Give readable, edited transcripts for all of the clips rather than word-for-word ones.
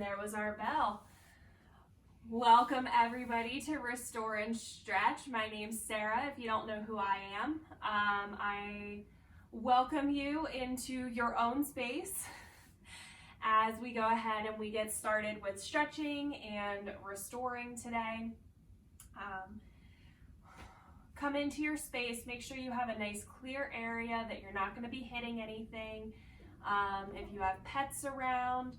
there was our bell. Welcome everybody to Restore and Stretch. My name's Sarah, if you don't know who I am. I welcome you into your own space as we go ahead and we get started with stretching and restoring today. Come into your space, make sure you have a nice clear area, that you're not going to be hitting anything. If you have pets around,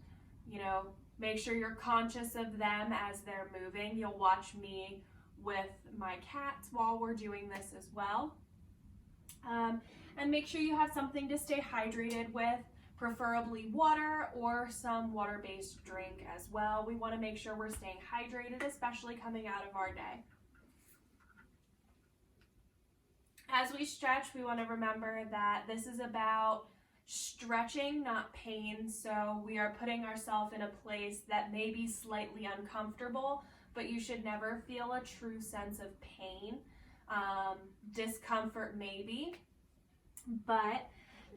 make sure you're conscious of them as they're moving. You'll watch me with my cats while we're doing this as well. And make sure you have something to stay hydrated with, preferably water or some water-based drink as well. We want to make sure we're staying hydrated, especially coming out of our day. As we stretch, we want to remember that this is about stretching, not pain. So we are putting ourselves in a place that may be slightly uncomfortable, but you should never feel a true sense of pain. Discomfort maybe, but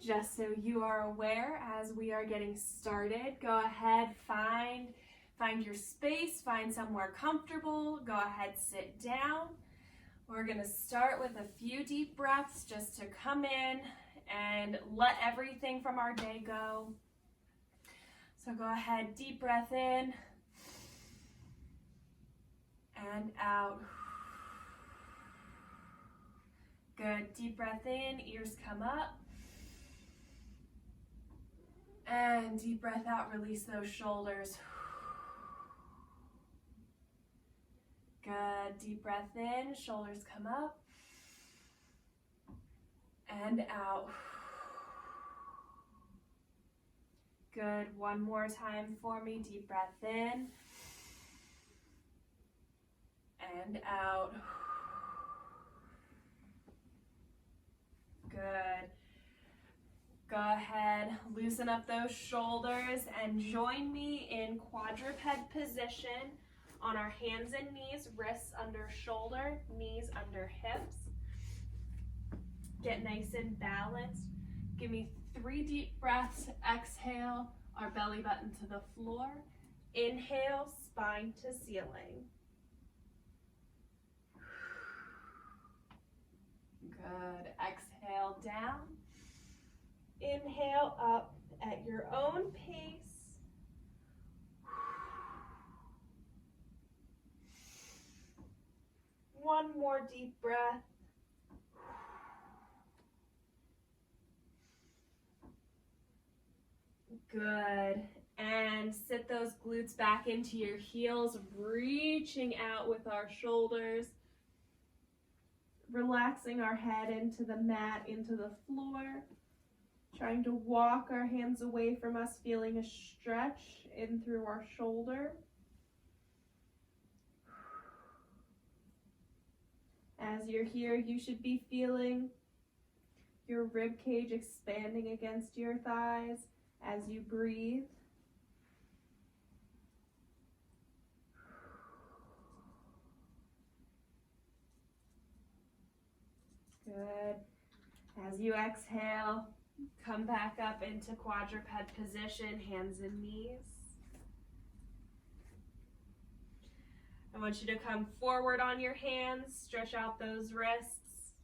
just so you are aware, as we are getting started, go ahead, find your space, find somewhere comfortable, go ahead, sit down. We're going to start with a few deep breaths just to come in and let everything from our day go. So go ahead, deep breath in and out. Good, deep breath in, ears come up. And deep breath out, release those shoulders. Good, deep breath in, shoulders come up and out. Good, one more time for me, deep breath in and out. Good. Go ahead, loosen up those shoulders and join me in quadruped position. On our hands and knees, wrists under shoulder, knees under hips. Get nice and balanced. Give me 3 deep breaths. Exhale, our belly button to the floor. Inhale, spine to ceiling. Good. Exhale, down. Inhale, up at your own pace. One more deep breath. Good. And sit those glutes back into your heels, reaching out with our shoulders. Relaxing our head into the mat, into the floor. Trying to walk our hands away from us, feeling a stretch in through our shoulder. As you're here, you should be feeling your rib cage expanding against your thighs as you breathe. Good. As you exhale, come back up into quadruped position, hands and knees. I want you to come forward on your hands, stretch out those wrists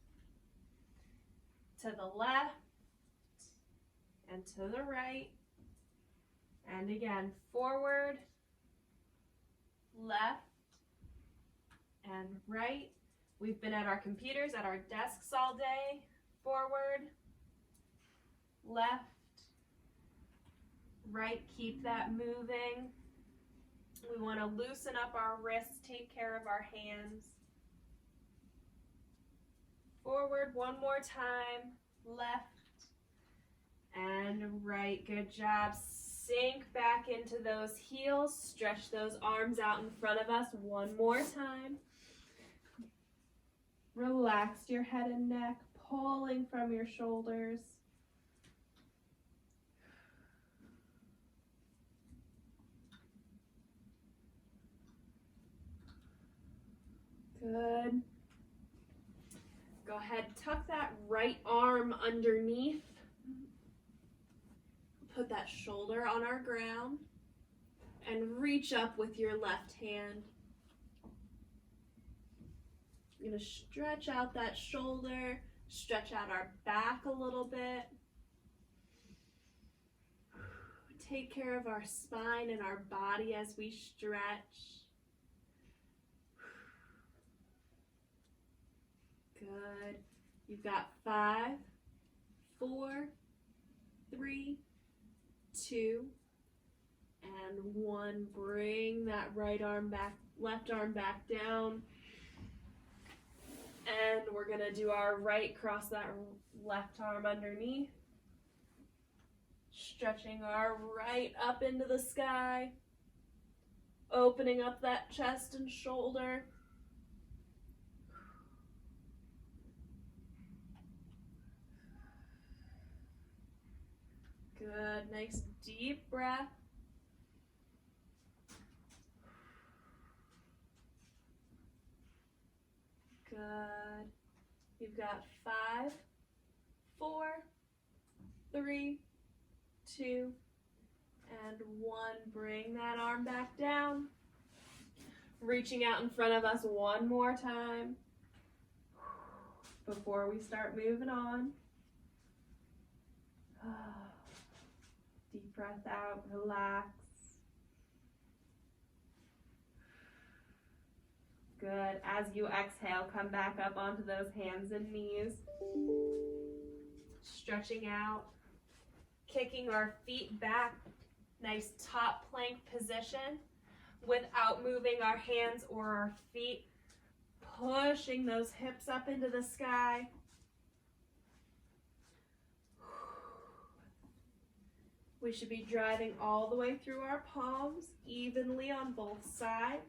to the left and to the right. And again, forward, left, and right. We've been at our computers, at our desks all day. Forward, left, right. Keep that moving. We want to loosen up our wrists, take care of our hands. Forward, one more time, left and right. Good job. Sink back into those heels, stretch those arms out in front of us one more time. Relax your head and neck, pulling from your shoulders. Good. Go ahead, tuck that right arm underneath. Put that shoulder on our ground And reach up with your left hand. You're going to stretch out that shoulder, stretch out our back a little bit. Take care of our spine and our body as we stretch. Good. You've got 5, 4, 3, 2, and 1. Bring that right arm back, left arm back down. And we're going to do our right, cross that left arm underneath. Stretching our right up into the sky. Opening up that chest and shoulder. Good, nice deep breath. Good. You've got 5, 4, 3, 2, and 1. Bring that arm back down. Reaching out in front of us one more time before we start moving on. Deep breath out, relax. Good. As you exhale, come back up onto those hands and knees. Stretching out, kicking our feet back. Nice top plank position without moving our hands or our feet. Pushing those hips up into the sky. We should be driving all the way through our palms evenly on both sides.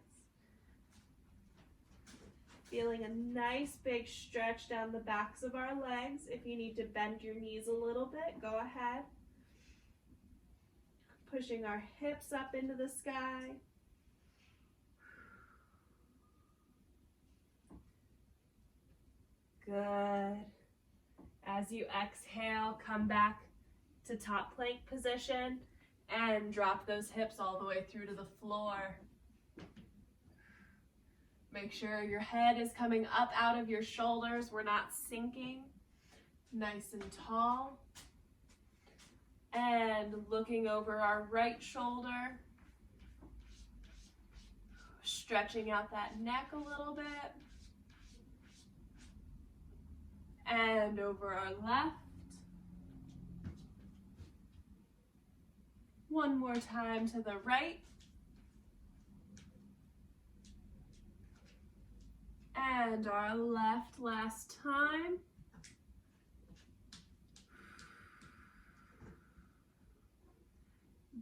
Feeling a nice big stretch down the backs of our legs. If you need to bend your knees a little bit, go ahead. Pushing our hips up into the sky. Good. As you exhale, come back to top plank position and drop those hips all the way through to the floor. Make sure your head is coming up out of your shoulders. We're not sinking. Nice and tall. And looking over our right shoulder. Stretching out that neck a little bit. And over our left. One more time to the right. And our left last time.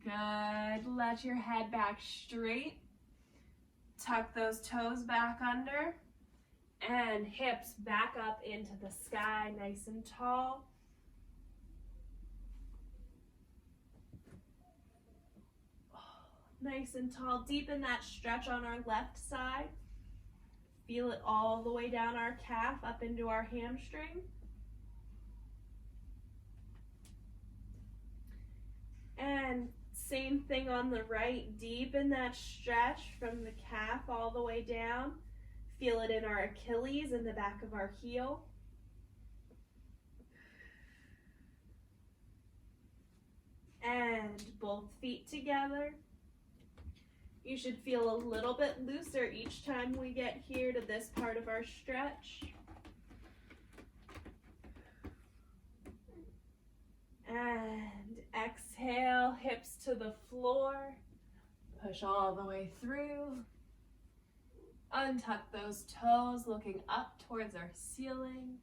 Good. Let your head back straight. Tuck those toes back under. And hips back up into the sky, nice and tall. Nice and tall. Deepen that stretch on our left side. Feel it all the way down our calf, up into our hamstring. And same thing on the right. Deepen that stretch from the calf all the way down. Feel it in our Achilles and the back of our heel. And both feet together. You should feel a little bit looser each time we get here to this part of our stretch. And exhale, hips to the floor. Push all the way through. Untuck those toes, looking up towards our ceiling.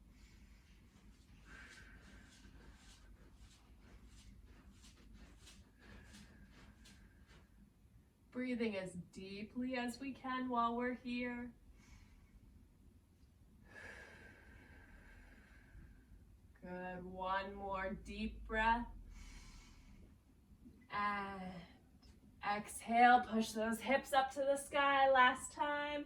Breathing as deeply as we can while we're here. Good. One more deep breath. And exhale, push those hips up to the sky. Last time.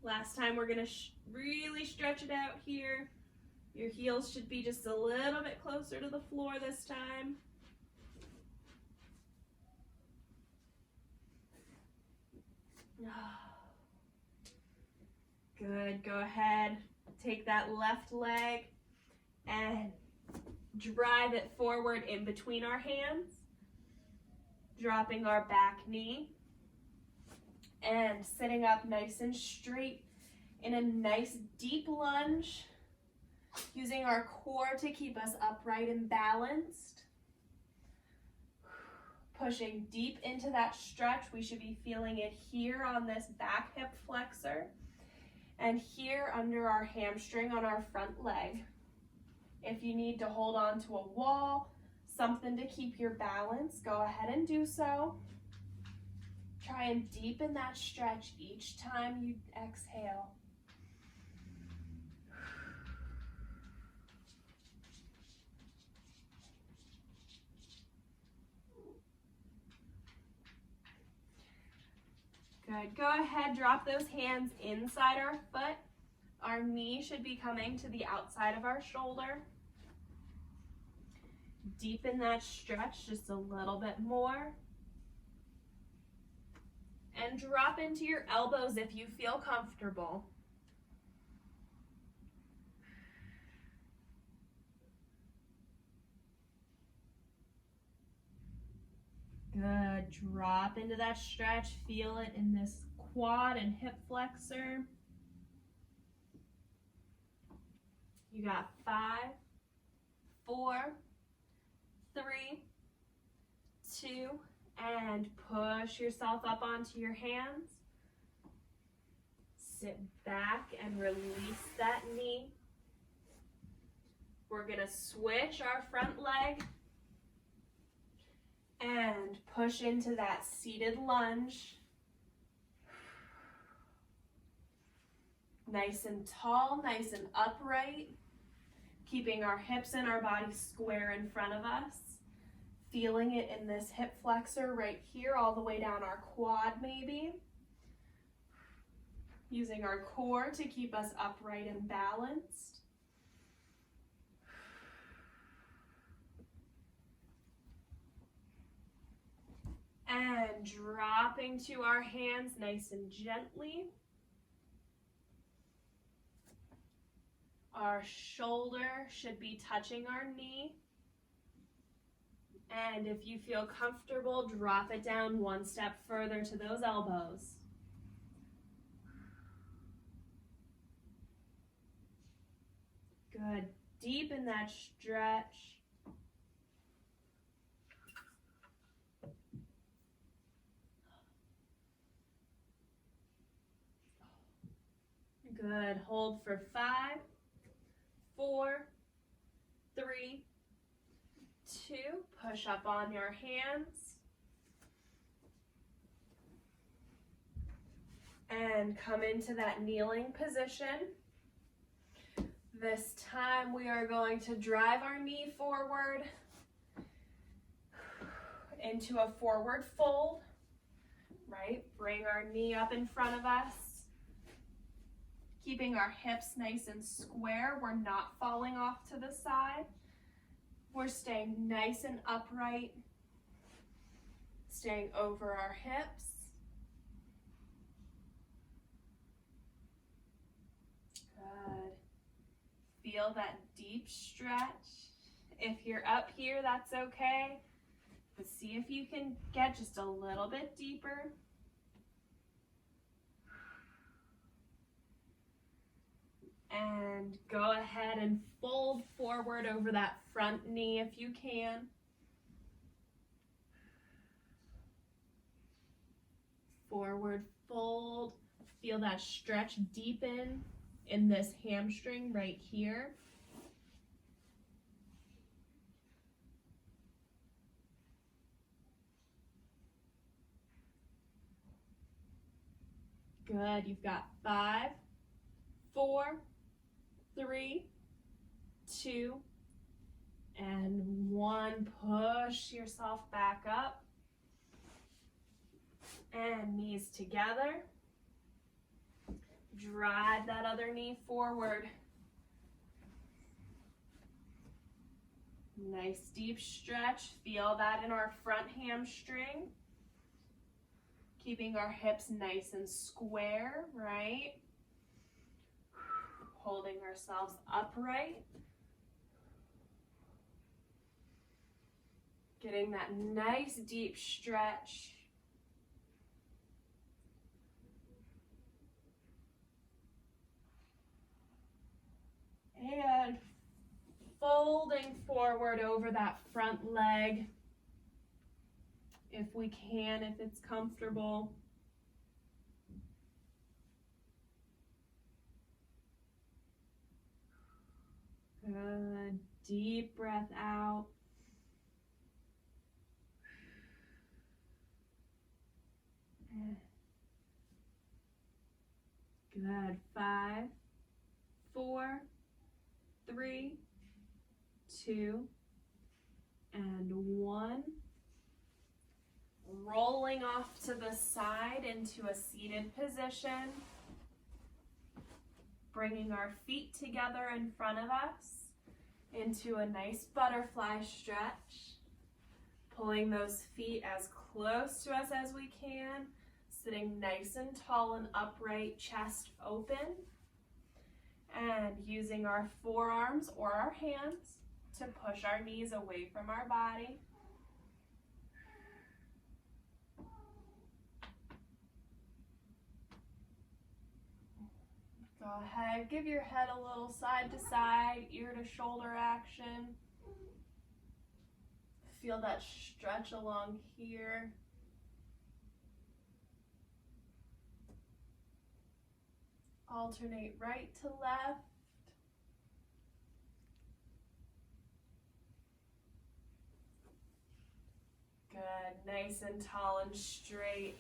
Last time we're going to really stretch it out here. Your heels should be just a little bit closer to the floor this time. Good, go ahead, take that left leg and drive it forward in between our hands, dropping our back knee and sitting up nice and straight in a nice deep lunge, using our core to keep us upright and balanced. Pushing deep into that stretch. We should be feeling it here on this back hip flexor and here under our hamstring on our front leg. If you need to hold on to a wall, something to keep your balance, go ahead and do so. Try and deepen that stretch each time you exhale. Good. Go ahead, drop those hands inside our foot. Our knee should be coming to the outside of our shoulder. Deepen that stretch just a little bit more. And drop into your elbows if you feel comfortable. Good. Drop into that stretch. Feel it in this quad and hip flexor. You got 5, 4, 3, 2, and push yourself up onto your hands. Sit back and release that knee. We're gonna switch our front leg and push into that seated lunge. Nice and tall, nice and upright, keeping our hips and our body square in front of us. Feeling it in this hip flexor right here, all the way down our quad maybe. Using our core to keep us upright and balanced. And dropping to our hands nice and gently. Our shoulder should be touching our knee. And if you feel comfortable, drop it down one step further to those elbows. Good. Deepen that stretch. Good. Hold for 5, 4, 3, 2. Push up on your hands. And come into that kneeling position. This time we are going to drive our knee forward into a forward fold, right? Bring our knee up in front of us. Keeping our hips nice and square. We're not falling off to the side. We're staying nice and upright. Staying over our hips. Good. Feel that deep stretch. If you're up here, that's okay. But see if you can get just a little bit deeper. And go ahead and fold forward over that front knee if you can. Forward fold. Feel that stretch deepen in this hamstring right here. Good. You've got 5, 4, 3, 2, and 1. Push yourself back up. And knees together. Drive that other knee forward. Nice deep stretch. Feel that in our front hamstring. Keeping our hips nice and square, right? Holding ourselves upright. Getting that nice deep stretch. And folding forward over that front leg if we can, if it's comfortable. Good. Deep breath out. Good. 5, 4, 3, 2, and 1. Rolling off to the side into a seated position. Bringing our feet together in front of us into a nice butterfly stretch. Pulling those feet as close to us as we can. Sitting nice and tall and upright, chest open. And using our forearms or our hands to push our knees away from our body. Go ahead, give your head a little side to side, ear to shoulder action. Feel that stretch along here. Alternate right to left. Good, nice and tall and straight.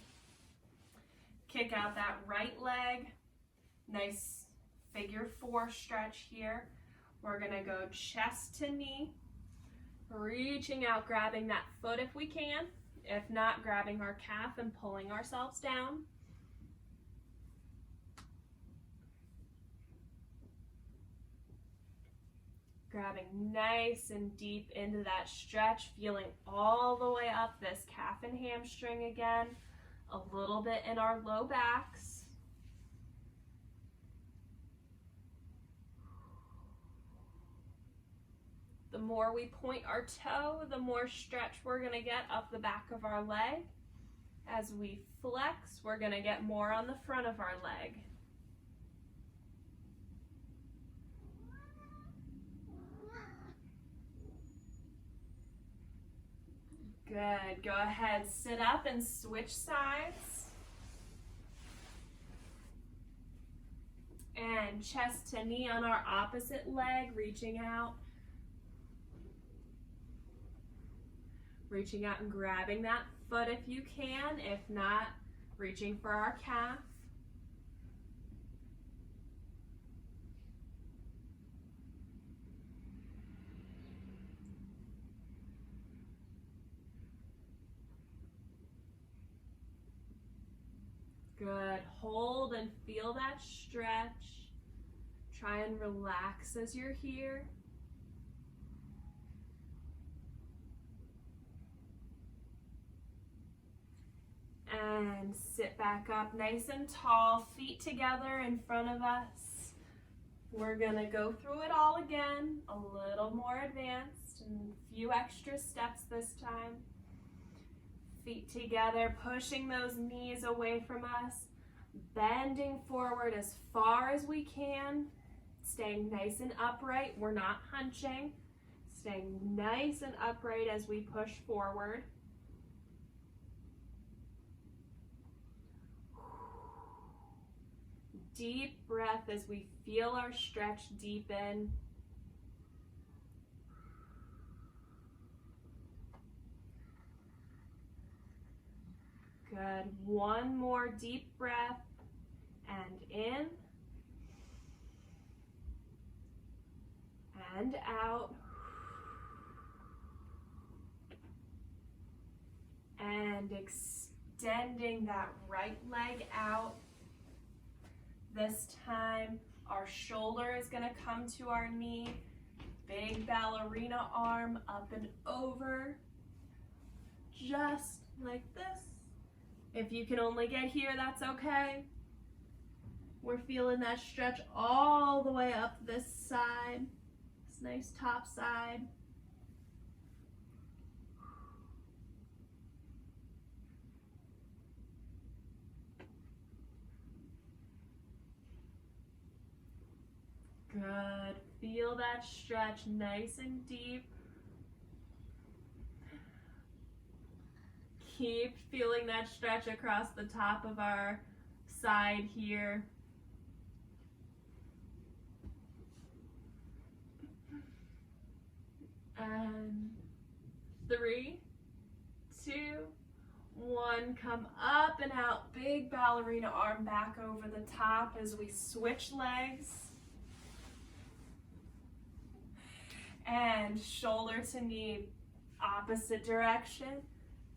Kick out that right leg. Nice figure 4 stretch here. We're gonna go chest to knee, reaching out, grabbing that foot if we can. If not, grabbing our calf and pulling ourselves down. Grabbing nice and deep into that stretch, feeling all the way up this calf and hamstring again, a little bit in our low backs. The more we point our toe, the more stretch we're going to get up the back of our leg. As we flex, we're going to get more on the front of our leg. Good. Go ahead, sit up and switch sides. And chest to knee on our opposite leg, reaching out. Reaching out and grabbing that foot if you can. If not, reaching for our calf. Good. Hold and feel that stretch. Try and relax as you're here. And sit back up nice and tall, feet together in front of us. We're gonna go through it all again, a little more advanced, and a few extra steps this time. Feet together, pushing those knees away from us, bending forward as far as we can, staying nice and upright. We're not hunching, staying nice and upright as we push forward. Deep breath as we feel our stretch deepen. Good. One more deep breath and in and out. And extending that right leg out. This time, our shoulder is going to come to our knee. Big ballerina arm up and over. Just like this. If you can only get here, that's okay. We're feeling that stretch all the way up this side, this nice top side. Good. Feel that stretch nice and deep. Keep feeling that stretch across the top of our side here. And 3, 2, 1, come up and out. Big ballerina arm back over the top as we switch legs. And shoulder to knee, opposite direction.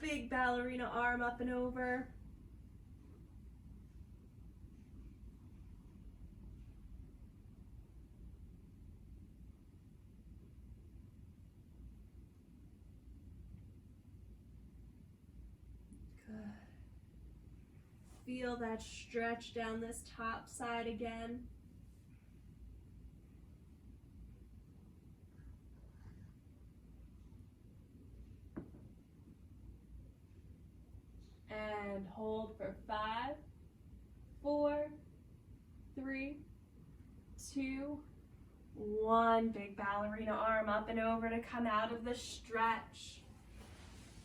Big ballerina arm up and over. Good. Feel that stretch down this top side again. And hold for 5, 4, 3, 2, 1. Big ballerina arm up and over to come out of the stretch.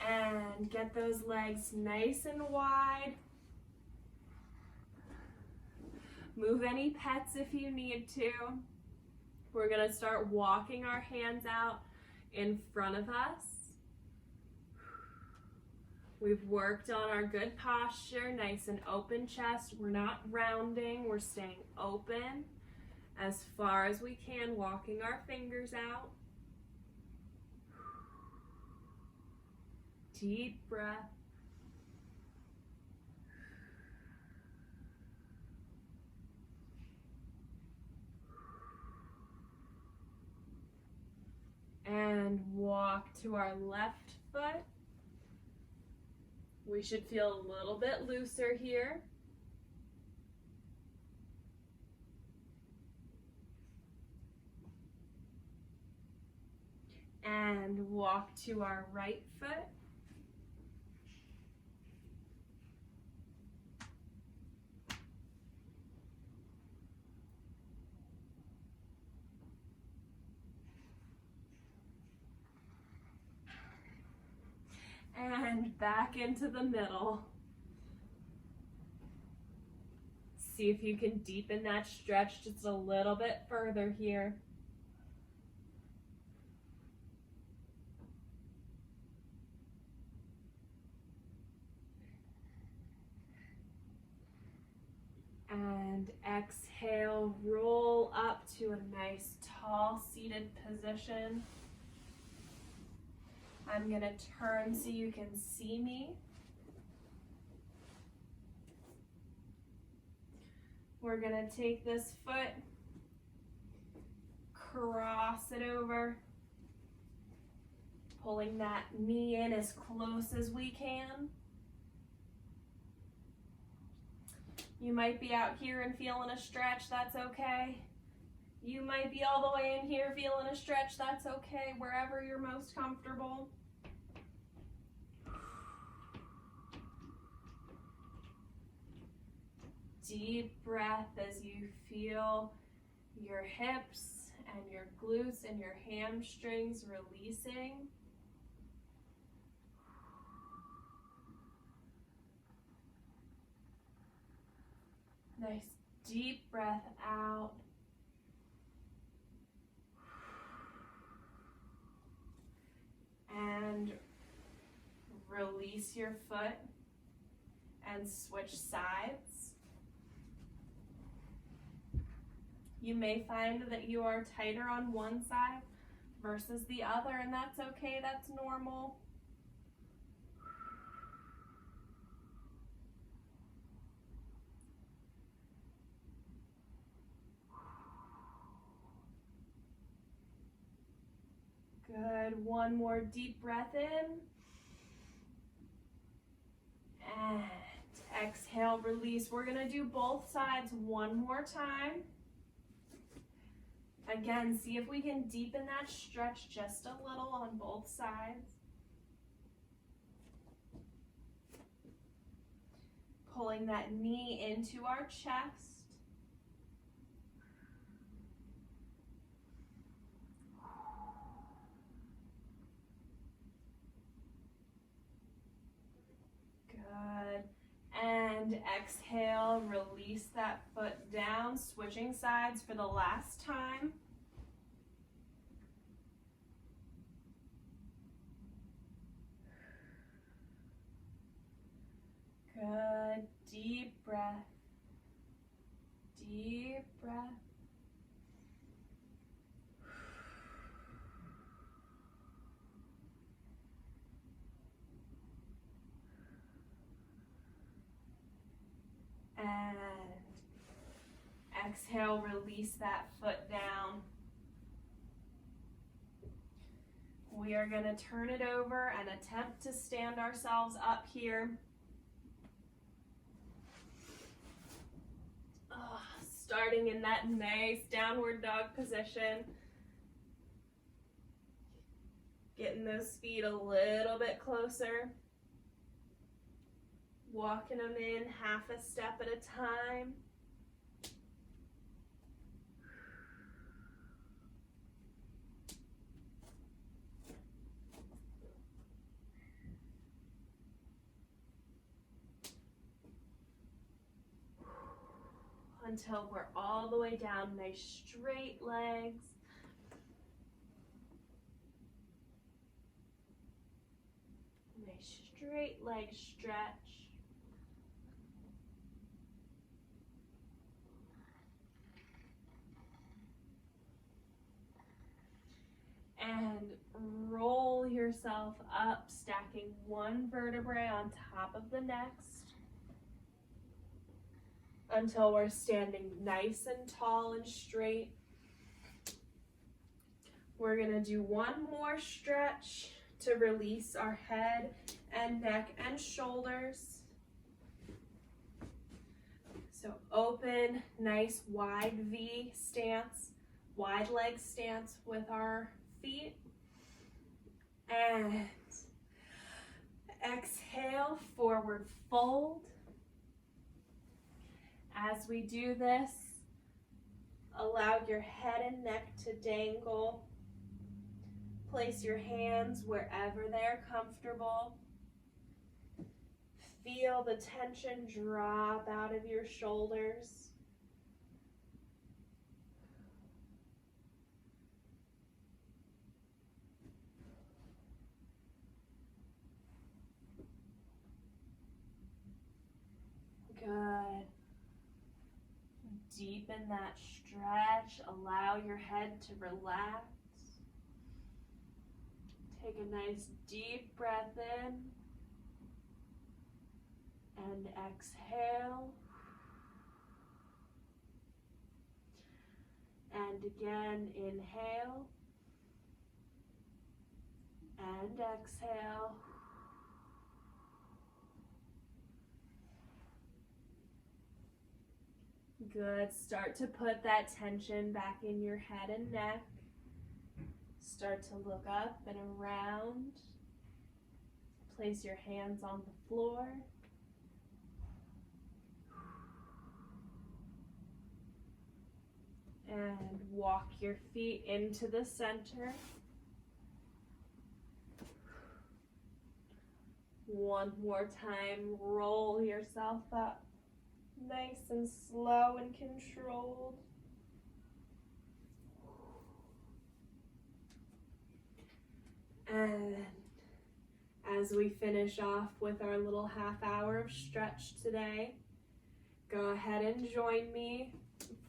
And get those legs nice and wide. Move any pets if you need to. We're going to start walking our hands out in front of us. We've worked on our good posture, nice and open chest. We're not rounding, we're staying open as far as we can, walking our fingers out. Deep breath. And walk to our left foot. We should feel a little bit looser here. And walk to our right foot. And back into the middle. See if you can deepen that stretch just a little bit further here. And exhale, roll up to a nice tall seated position. I'm going to turn so you can see me. We're going to take this foot, cross it over, pulling that knee in as close as we can. You might be out here and feeling a stretch, that's okay. You might be all the way in here feeling a stretch, that's okay, wherever you're most comfortable. Deep breath as you feel your hips and your glutes and your hamstrings releasing. Nice deep breath out. And release your foot and switch sides. You may find that you are tighter on one side versus the other, and that's okay, that's normal. Good, one more deep breath in. And exhale, release. We're gonna do both sides one more time. Again, see if we can deepen that stretch just a little on both sides. Pulling that knee into our chest. Good. And exhale, release that foot down, switching sides for the last time. Good. Deep breath. Deep breath. And exhale, release that foot down. We are going to turn it over and attempt to stand ourselves up here. Starting in that nice downward dog position. Getting those feet a little bit closer. Walking them in half a step at a time. Until we're all the way down, nice straight legs. Nice straight leg stretch. And roll yourself up, stacking one vertebrae on top of the next until we're standing nice and tall and straight. We're going to do one more stretch to release our head and neck and shoulders. So open, nice wide V stance, wide leg stance with our feet. And exhale, forward fold. As we do this, allow your head and neck to dangle. Place your hands wherever they're comfortable. Feel the tension drop out of your shoulders. Good. Deepen that stretch. Allow your head to relax. Take a nice deep breath in and exhale. And again, inhale and exhale. Good. Start to put that tension back in your head and neck. Start to look up and around. Place your hands on the floor. And walk your feet into the center. One more time, roll yourself up. Nice and slow and controlled. And as we finish off with our little half hour of stretch today, go ahead and join me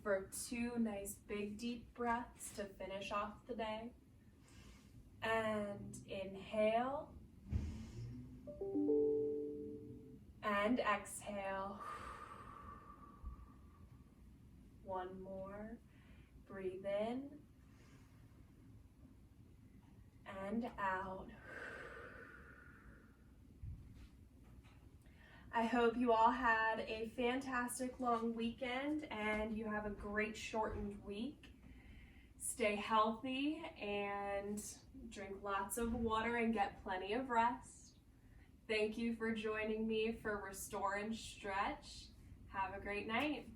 for 2 nice big deep breaths to finish off the day. And inhale. And exhale. One more. Breathe in and out. I hope you all had a fantastic long weekend and you have a great shortened week. Stay healthy and drink lots of water and get plenty of rest. Thank you for joining me for Restore and Stretch. Have a great night.